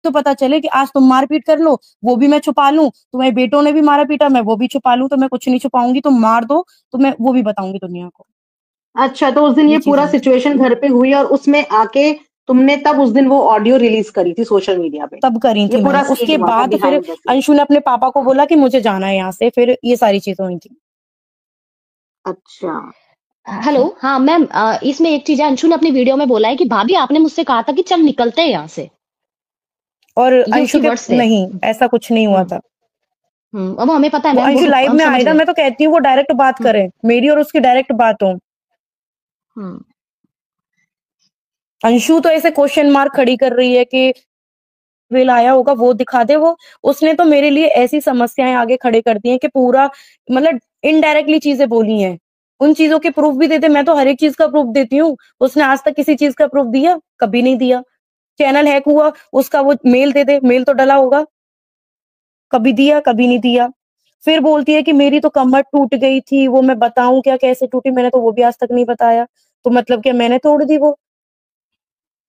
तो पता चले कि आज तुम मारपीट कर लो, वो भी मैं छुपा लूं, तुम्हारे बेटों ने भी मारा पीटा, मैं वो भी छुपा लूं, तो मैं कुछ नहीं छुपाऊंगी, तुम मार दो तो मैं वो भी बताऊंगी दुनिया को। अच्छा, तो उस दिन ये ये चीज पूरा है। सिचुएशन घर पे हुई और उसमें आके तुमने तब उस दिन वो ऑडियो रिलीज करी थी सोशल मीडिया पे? तब करी ये थी पूरा मैंने, सीन उसके हुआ था बाद फिर बिहाइंड द सीन? अंशु ने अपने पापा को बोला कि मुझे जाना है यहाँ से, फिर ये सारी चीजें हुई थी। अच्छा। हेलो, हाँ मैम, इसमें एक चीज है, अंशु ने अपनी वीडियो में बोला है कि भाभी आपने मुझसे कहा था कि चल निकलते हैं यहाँ से। और ये अंशु उसकी के वर्ड्स थे। नहीं, ऐसा कुछ नहीं हुआ हम्म। था। अब हमें पता है वो मैम, वो अंशु तो लाइव हम में समझ आएगा, गए। मैं तो कहती हूँ वो डायरेक्ट बात हम्म। करे, मेरी और उसकी डायरेक्ट बात हो। हम्म। अंशु तो ऐसे क्वेश्चन मार्क खड़ी कर रही है कि बिल आया होगा वो दिखा दे वो। उसने तो मेरे लिए ऐसी समस्याएं आगे खड़े कर दी हैं कि पूरा मतलब इनडायरेक्टली चीजें बोली हैं। उन चीजों के प्रूफ भी देते, मैं तो हर एक चीज का प्रूफ देती हूँ। उसने आज तक किसी चीज का प्रूफ दिया? कभी नहीं दिया। चैनल हैक हुआ, उसका वो मेल दे दे, मेल तो डला होगा। कभी दिया? कभी नहीं दिया। फिर बोलती है कि मेरी तो कमर टूट गई थी, वो मैं बताऊं क्या कैसे टूटी, मैंने तो वो भी आज तक नहीं बताया। तो मतलब क्या मैंने तोड़ दी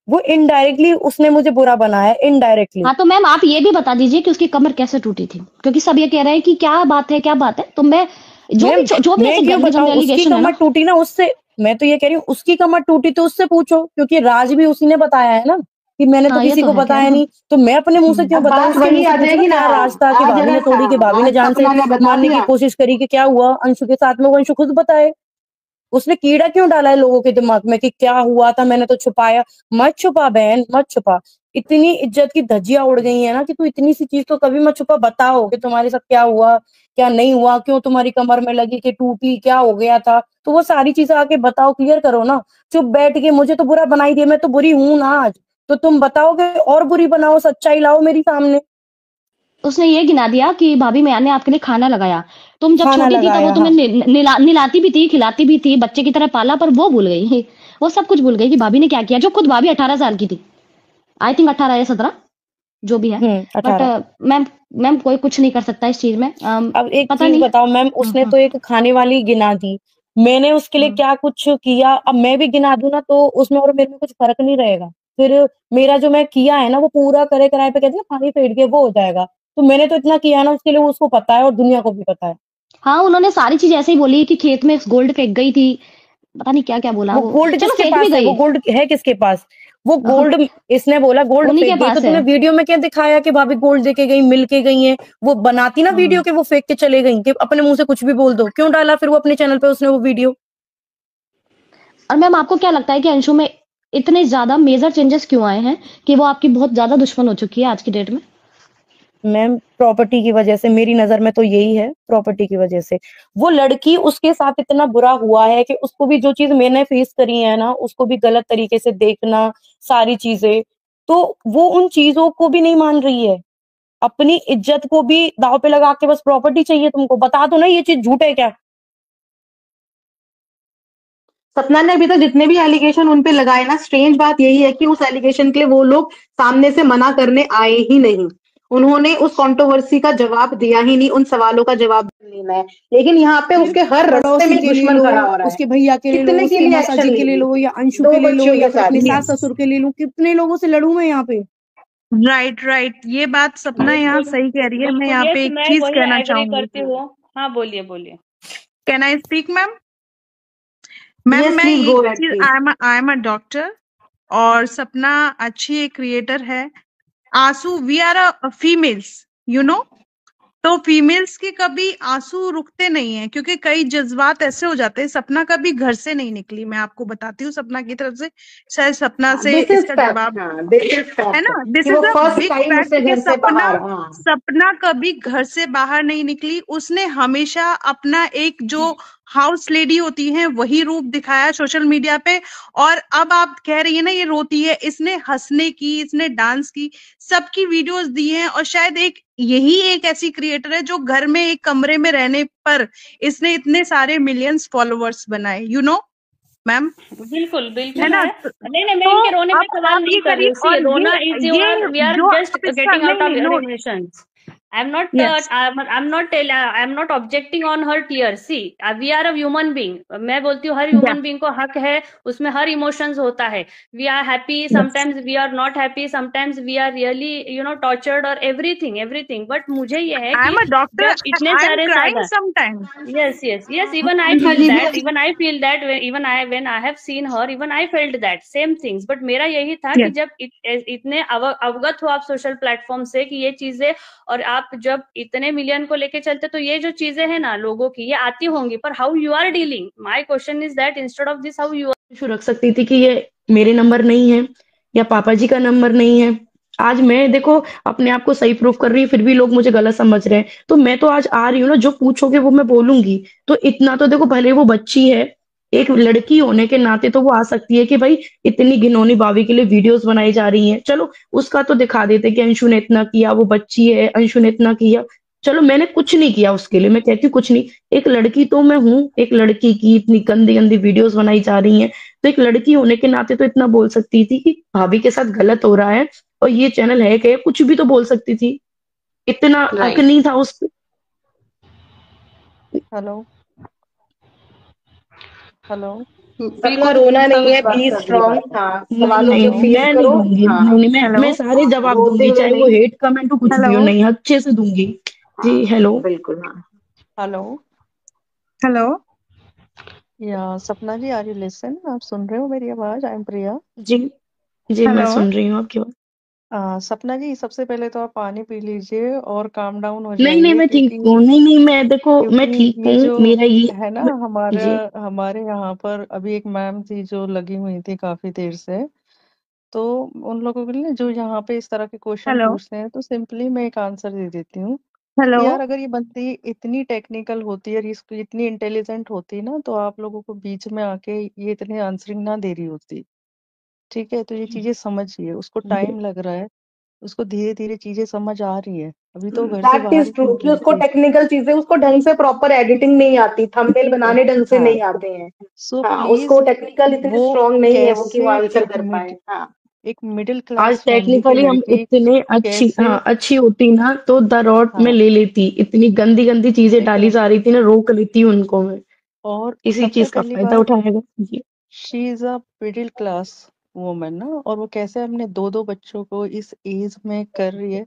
वो इनडायरेक्टली उसने मुझे बुरा बनाया, इनडायरेक्टली। हाँ तो मैम आप ये भी बता दीजिए कि उसकी कमर कैसे टूटी थी, क्योंकि सब ये कह रहे हैं कि क्या बात है क्या बात है। तो मैं मैम जो भी ऐसे मैं क्यों जो बताऊं, उसकी एलिगेशन है कमर ना। टूटी ना उससे। मैं तो ये कह रही हूँ उसकी कमर टूटी तो उससे पूछो, क्योंकि राज भी उसी ने बताया है ना, कि मैंने तो हाँ ये किसी तो को है खैर। बताया नहीं। तो मैं अपने मुंह से क्यों अब बताऊं, बात उसके मुंह वही से आ पूछो ना जाएगी ना। क्या राज था, कि आज भाभी ने अगर तोड़ी, कि भाभी ने आज जान से सपना ने बता मारने की दिया। कोशिश करी, कि क्या हुआ अंशु के साथ में, वो अंशु खुद बताए। उसने कीड़ा क्यों डाला है लोगों के दिमाग में कि क्या हुआ था, मैंने तो छुपाया। मत छुपा बहन, मत छुपा। इतनी इज्जत की धज्जियां उड़ गई है ना कि तू इतनी सी चीज तो कभी मत छुपा, बताओ कि तुम्हारे साथ क्या हुआ, क्या नहीं हुआ, क्यों तुम्हारी कमर में लगी, कि टूटी, क्या हो गया था। तो वो सारी चीजें आके बताओ, क्लियर करो ना। चुप बैठ के मुझे तो बुरा बना ही दिया, मैं तो बुरी हूं ना आज। तो तुम बताओगे और बुरी बनाओ, सच्चाई लाओ मेरी सामने। उसने ये गिना दिया कि भाभी मैंने आपके लिए खाना लगाया। तुम जब खाना छोटी थी तब वो लगाया, तुम्हें हाँ। निलाती भी थी, खिलाती भी थी, बच्चे की तरह पाला, पर वो भूल गई। वो सब कुछ भूल गई कि भाभी ने क्या किया, जो खुद भाभी 18 साल की थी। आई थिंक 18 या 17, जो भी है। बट 18। मैम, मैम कोई कुछ नहीं कर सकता इस चीज में। अब एक पता चीज नहीं। बताओ मैम, उसने तो एक खाने वाली गिना दी, मैंने उसके लिए हम्म। क्या कुछ किया? अब मैं भी गिना दूं ना तो उसमें और मेरे में कुछ फर्क नहीं रहेगा। फिर मेरा जो मैं किया है ना वो पूरा करे कराए पे कहते हैं पानी फेर के वो हो जाएगा। तो मैंने तो इतना किया ना उसके लिए, वो उसको पता है और दुनिया को भी पता है। हाँ उन्होंने सारी चीज ऐसे ही बोली कि खेत में गोल्ड फेंक गई थी। पता नहीं क्या क्या बोला वो वो। गोल्ड चलो किसके फेंक भी पास है? गई। वो गोल्ड है किसके पास? वो गोल्ड, इसने बोला गोल्ड उन्हीं के फेंक गई, तो पास है। तूने वीडियो में क्या दिखाया कि भाभी गोल्ड देके गई, मिल के गई है? वो बनाती ना हम्म। वीडियो के वो फेंक के चले गई, कि अपने मुंह से कुछ भी बोल दो। क्यों डाला फिर वो अपने चैनल पे उसने वो वीडियो? और मैम आपको क्या लगता है कि अंशु में इतने ज्यादा मेजर चेंजेस क्यों आए हैं, कि वो आपकी बहुत ज्यादा दुश्मन हो चुकी है आज की डेट में? मैम प्रॉपर्टी की वजह से, मेरी नजर में तो यही है, प्रॉपर्टी की वजह से। वो लड़की, उसके साथ इतना बुरा हुआ है कि उसको भी जो चीज मैंने फेस करी है ना, उसको भी गलत तरीके से देखना, सारी चीजें। तो वो उन चीजों को भी नहीं मान रही है, अपनी इज्जत को भी दांव पे लगा के बस प्रॉपर्टी चाहिए तुमको। बता दो ना ये चीज झूठ है क्या? सपना ने अभी तक जितने भी एलिगेशन उन पे लगाए ना, स्ट्रेंज बात यही है कि उस एलिगेशन के लिए वो लोग सामने से मना करने आए ही नहीं। उन्होंने उस कंट्रोवर्सी का जवाब दिया ही नहीं, उन सवालों का जवाब लेना है। लेकिन यहाँ पे फिर उसके हर रास्ते पड़ोसी में के ले दुश्मन लो, खड़ा हो रहा है। उसके भैया के ले लो, कितने के उसके लिए मौसा एक्शन जी के ले लेगी? लो, या अंशु के 2 ले लो, बच्चियों या के फिर साथ अपने ये। सास ससुर के ले लो। कितने लोगों से लड़ू मैं यहाँ पे? राइट राइट, ये बात सपना यहाँ बिल्कुल सही कह रही है। मैं बिल्कुल, यहाँ यस पे एक मैं चीज वही कहना एग्री चाहूंगी। करती हूँ। हाँ बोलिए बोलिए। Can I speak ma'am? Ma'am yes मैं प्लीज एक गो अहेड चीज, please. I am a doctor, और सपना अच्छी एक क्रिएटर है। आंसू, we are a females, you know. तो फीमेल्स के कभी आंसू रुकते नहीं है, क्योंकि कई जज्बात ऐसे हो जाते हैं। सपना कभी घर से नहीं निकली, मैं आपको बताती हूँ सपना की तरफ से। शायद सपना से दिस इज इसका फैक्ट। जवाब, हाँ, दिस इज है फैक्ट ना, दिस कि वो is a first big time fact उससे कि घर से सपना, बाहर। हाँ। सपना कभी घर से बाहर नहीं निकली। उसने हमेशा अपना एक जो हाउस लेडी होती है वही रूप दिखाया सोशल मीडिया पे। और अब आप कह रही है ना ये रोती है, इसने हंसने की, इसने डांस की, सबकी वीडियोस दी हैं। और शायद यही एक ऐसी क्रिएटर है जो घर में एक कमरे में रहने पर इसने इतने सारे मिलियंस फॉलोअर्स बनाए, यू नो मैम, बिल्कुल है बिल्कुल ना। है। नहीं नहीं, मैं तो इनके रोने पे सवाल आप नहीं ये कर रही करिए। हूँ। सी और रोना इज ये योर, वी आर जो जस्ट आप इसका, गेटिंग आउट नहीं ऑफ नहीं your no, emotions. I'm not Yes. I'm not objecting on her tears. See, we are a human being. मैं बोलती हूँ हर Yeah. human being को हक है, उसमें हर emotions होता है. We are happy, Yes. sometimes we are not happy, sometimes we are really tortured or everything. But मुझे ये है I'm कि a doctor. जब इतने I'm सारे crying साधन, sometimes. yes, even I हाँ feel ji that, when I have seen her, even I felt that same things. But मेरा यही था कि Yes. जब इतने अवगत हो आप सोशल प्लेटफॉर्म से कि ये चीजें, और आप जब इतने मिलियन को लेके चलते, तो ये जो चीजें हैं ना लोगों की, ये आती होंगी, पर how you are dealing, my question is that, instead of this how you issue रख सकती थी कि ये मेरे नंबर नहीं है या पापा जी का नंबर नहीं है। आज मैं देखो अपने आप को सही प्रूफ कर रही हूँ, फिर भी लोग मुझे गलत समझ रहे हैं। तो मैं तो आज आ रही हूँ ना, जो पूछोगे वो मैं बोलूंगी। तो इतना तो देखो, भले वो बच्ची है, एक लड़की होने के नाते तो वो आ सकती है कि भाई इतनी घिनौनी भाभी के लिए वीडियोस बनाई जा रही हैं, चलो उसका तो दिखा देते कि अंशु ने इतना किया, वो बच्ची है, अंशु ने इतना किया। चलो मैंने कुछ नहीं किया उसके लिए, मैं कहती हूँ कुछ नहीं। एक लड़की तो मैं हूँ, एक लड़की की इतनी गंदी गंदी वीडियोस बनाई जा रही हैं, तो एक लड़की होने के नाते तो इतना बोल सकती थी कि भाभी के साथ गलत हो रहा है और ये चैनल है क्या, कुछ भी तो बोल सकती थी। इतना हक राइट नहीं था उस पे। हेलो हेलो अपना बिल्कुल रोना सब नहीं है, बात बी कर रही स्ट्रांग। बात। हाँ, नहीं सवालों नहीं को हेलो फेस मैं नहीं करो। दूंगी, हाँ, नहीं नहीं, मैं हेलो सारे जवाब रोते दूंगी, हुए चाहे वो नहीं। हेट कमेंट हो, कुछ भी हो, हेलो नहीं अच्छे से दूंगी। हाँ, जी हेलो। बिल्कुल। हाँ, हेलो हेलो या सपना जी, आर यू लिसन? आप सुन रहे हो मेरी आवाज? आई एम प्रिया। जी जी मैं हेलो सुन रही हूँ आपकी बात। सपना जी, सबसे पहले तो आप पानी पी लीजिए और काम डाउन हो नहीं नहीं जाइए, मैं ठीक क्योंकि हूँ, नहीं नहीं मैं देखो मैं क्योंकि ठीक ये हूँ, जो मेरा ये है ना, हमारा जी हमारे यहाँ पर अभी एक मैम थी जो लगी हुई थी काफी देर से। तो उन लोगों के लिए जो यहाँ पे इस तरह के क्वेश्चन हेलो पूछते हैं, तो सिंपली मैं एक आंसर दे देती हूँ हेलो कि यार अगर ये बंदी इतनी टेक्निकल होती है, इसको इतनी इंटेलिजेंट होती ना, तो आप लोगों को बीच में आके ये इतनी आंसरिंग ना दे रही होती। ठीक है, तो ये चीजें समझिए, उसको टाइम लग रहा है, उसको धीरे धीरे चीजें समझ आ रही है, अभी तो घर से दैट बाहर इज ही ट्रू नहीं कि उसको निकली। टेक्निकल चीजें, उसको ढंग से प्रॉपर एडिटिंग नहीं आती, थंबनेल ठीक है, बनाने ढंग से हाँ। नहीं आते हैं। सो हाँ, उसको प्लीज, टेक्निकल इतनी वो स्ट्रांग नहीं है वो कि वो कैसे आंसर कर पाए। हाँ, एक मिडिल आज क्लास फैमिली की टेक्निकली हम लड़की इतने अच्छी, कैसे, हाँ अच्छी होती ना तो द रॉट में हाँ, ले लेती, इतनी गंदी गंदी चीजें ठीक डाली है। जा रही थी ना, रोक लेती उनको मैं। और इसी सबसे चीज का पहली फायदा बात, उठाएगा जी। She is a middle class woman ना, और वो कैसे अपने दो दो बच्चों को इस एज में कर रही है।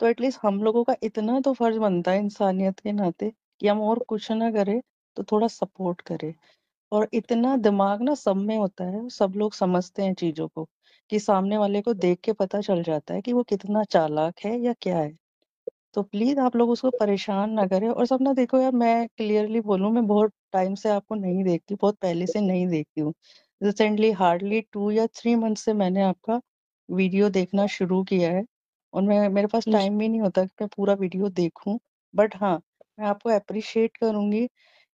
तो एटलीस्ट हम लोगों का इतना तो फर्ज बनता है इंसानियत के नाते कि हम और कुछ ना करें तो थोड़ा सपोर्ट करें। और इतना दिमाग ना सब में होता है, सब लोग समझते हैं चीजों को, कि सामने वाले को देख के पता चल जाता है कि वो कितना चालाक है या क्या है। तो प्लीज आप लोग उसको परेशान ना करें। और सपना देखो यार, मैं क्लियरली बोलूं, मैं बहुत टाइम से आपको नहीं देखती, बहुत पहले से नहीं देखती हूँ। रिसेंटली हार्डली 2 या 3 मंथ से मैंने आपका वीडियो देखना शुरू किया है, और मैं, मेरे पास जी टाइम भी नहीं होता कि मैं पूरा वीडियो देखूं। बट हाँ, मैं आपको अप्रिशिएट करूंगी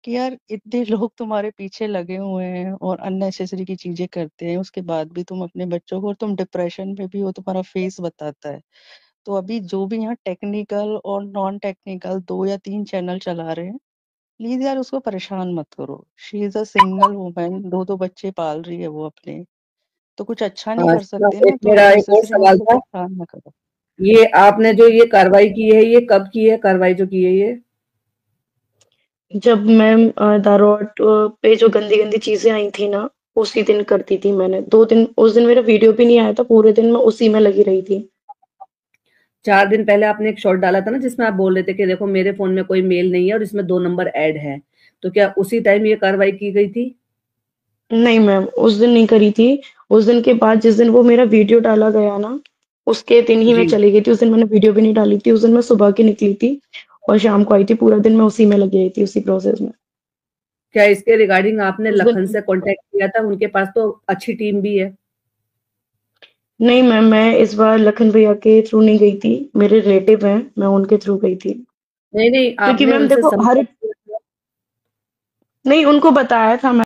कि यार इतने लोग तुम्हारे पीछे लगे हुए हैं और अननेसेसरी की चीजें करते हैं, उसके बाद भी तुम अपने बच्चों को, और तुम डिप्रेशन में भी हो, तुम्हारा फेस बताता है। तो अभी जो भी यहाँ टेक्निकल और नॉन टेक्निकल 2 या 3 चैनल चला रहे हैं, प्लीज यार उसको परेशान मत करो। She is a single woman, दो दो बच्चे पाल रही है वो अपने, तो कुछ अच्छा नहीं कर अच्छा, सकते ना, एक तो मेरा एक और अननेसेसरी सवाल उसको था। परेशान ना करो। ये आपने जो ये कार्रवाई की है, ये कब की है कार्रवाई जो की है ये? जब मैम द रॉट पे जो गंदी गंदी चीजें आई थी ना, उसी दिन करती थी मैंने। 2 दिन, उस दिन मेरा वीडियो भी नहीं आया था, पूरे दिन मैं उसी में लगी रही थी। 4 दिन पहले आपने एक शॉट डाला था ना, जिसमें आप बोल रहे थे कि देखो मेरे फोन में कोई मेल नहीं है और इसमें 2 नंबर ऐड है। तो क्या उसी टाइम ये कार्रवाई की गई थी? नहीं मैम, उस दिन नहीं करी थी। उस दिन के बाद जिस दिन वो मेरा वीडियो डाला गया ना, उसके दिन ही मैं जी। चली गई थी। उस दिन मैंने वीडियो भी नहीं डाली थी, उस दिन मैं सुबह की निकली थी और शाम को आई थी। पूरा दिन मैं उसी में लगी रही थी, उसी प्रोसेस में। क्या इसके रिगार्डिंग आपने उस लखन दिन से कांटेक्ट किया था? उनके पास तो अच्छी टीम भी है। नहीं मैम, मैं इस बार लखन भैया के थ्रू नहीं गई थी, मेरे रिलेटिव हैं, मैं उनके थ्रू गई थी। नहीं, नहीं, क्योंकि आपने मैम उनसे देखो हर, संपर्क किया था? नहीं उनको बताया था